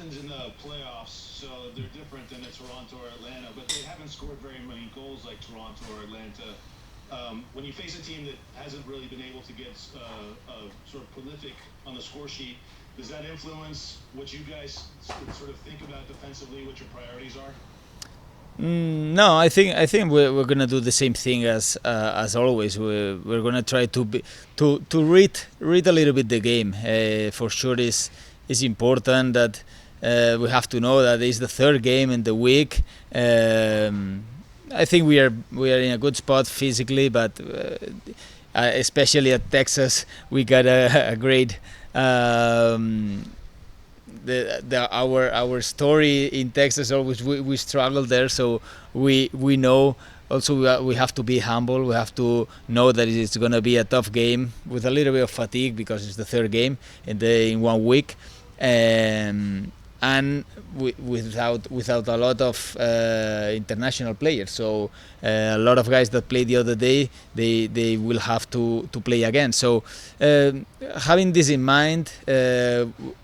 Netherlands in the playoffs, so they're different than Toronto or Atlanta, but they haven't scored very many goals like Toronto or Atlanta. When you face a team that hasn't really been able to get sort of prolific on the score sheet, does that influence what you guys sort of think about defensively, what your priorities are? No, I think we're gonna do the same thing as always. We're gonna try to read a little bit the game. For sure, is important that we have to know that it's the third game in the week. I think we are in a good spot physically, but especially at Texas, we got a great. Our story in Texas always we struggle there, so we know also we have to be humble. We have to know that it's going to be a tough game with a little bit of fatigue because it's the third game in 1 week, and without a lot of international players. So a lot of guys that played the other day, they will have to play again. So having this in mind,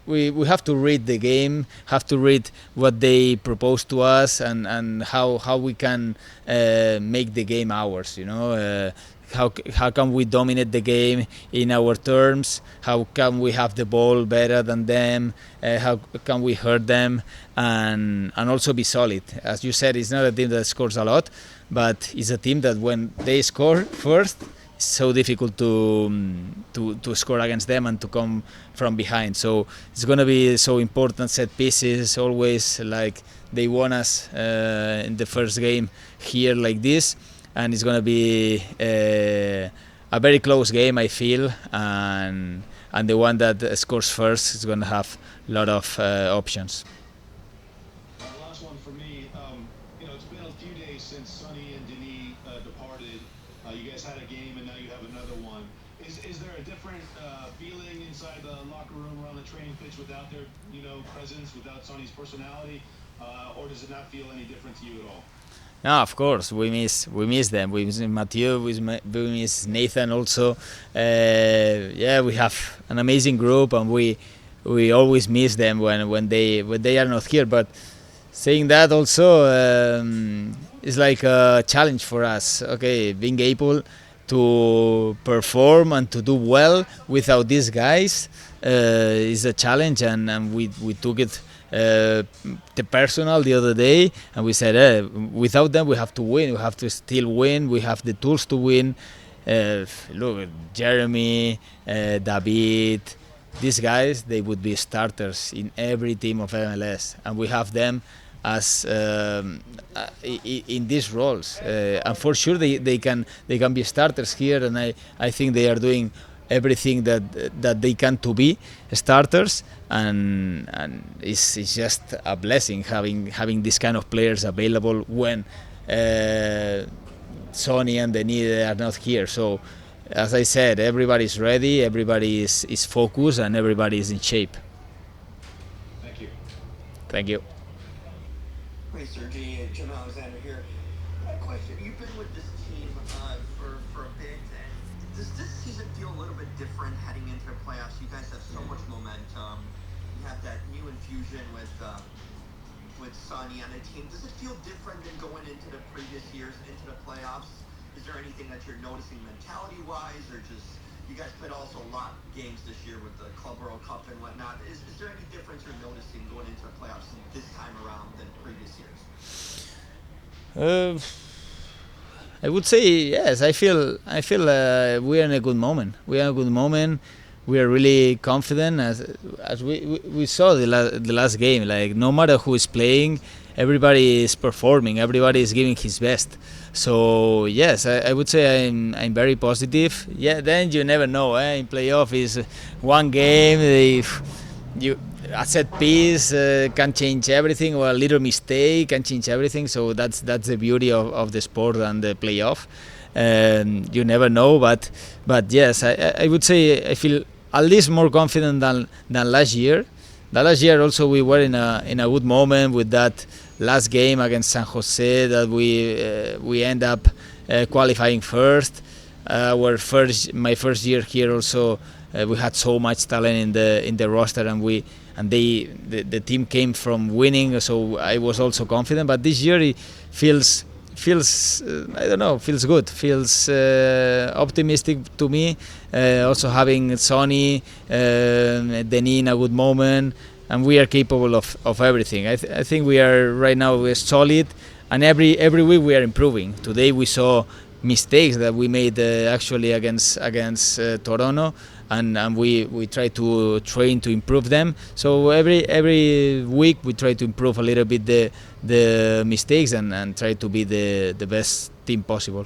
we have to read the game, have to read what they propose to us, and how we can make the game ours. How can we dominate the game in our terms? How can we have the ball better than them? How can we hurt them and also be solid? As you said, it's not a team that scores a lot, but it's a team that when they score first, it's so difficult to score against them and to come from behind. So it's going to be so important. Set pieces always, like they won us in the first game here like this. And it's going to be a very close game, I feel, and the one that scores first is going to have a lot of options. Last one for me. It's been a few days since Sonny and Denis departed. You guys had a game, and now you have another one. Is there a different feeling inside the locker room or on the training pitch without their presence, without Sonny's personality, or does it not feel any different to you at all? No, of course we miss them. We miss Mathieu. We miss Nathan also. We have an amazing group, and we always miss them when they are not here. But saying that also is like a challenge for us. Okay, being able to perform and to do well without these guys is a challenge, and we took it the personal the other day, and we said without them we have to win. We have to still win. We have the tools to win. Look, Jeremy, David, these guys, they would be starters in every team of MLS, and we have them as in these roles, and for sure they can be starters here, and I think they are doing everything that they can to be starters, and it's just a blessing having this kind of players available when Sonny and Denis are not here. So as I said, everybody's ready, everybody is focused, and everybody is in shape. Thank you. Thank you. Hey, Sergey, Jim Alexander here. A question. You've been with this team for a bit, and does this season feel a little bit different heading into the playoffs? You guys have so much momentum. You have that new infusion with Sonny on the team. Does it feel different than going into the previous years into the playoffs? Is there anything that you're noticing mentality-wise, or just you guys played also a lot of games this year with the Club World Cup and whatnot? Is there any difference you're noticing going into the playoffs this time around than previous years? I would say yes. I feel we are in a good moment. We are in a good moment. We are really confident as we saw the last game. Like, no matter who is playing, everybody is performing. Everybody is giving his best. So yes, I would say I'm very positive. Yeah, then you never know. In playoff is one game. A set piece can change everything, or a little mistake can change everything. So that's the beauty of the sport and the playoff. You never know, but yes, I would say I feel at least more confident than last year. The last year also we were in a good moment with that last game against San Jose that we end up qualifying first. My first year here also we had so much talent in the roster, and we the team came from winning, so I was also confident. But this year it feels I don't know, feels good, feels optimistic to me. Also having Sonny, Denis in a good moment, and we are capable of everything. I think we are right now, we're solid, and every week we are improving. Today we saw mistakes that we made actually against Toronto, and we try to train to improve them. So every week we try to improve a little bit the mistakes and try to be the best team possible.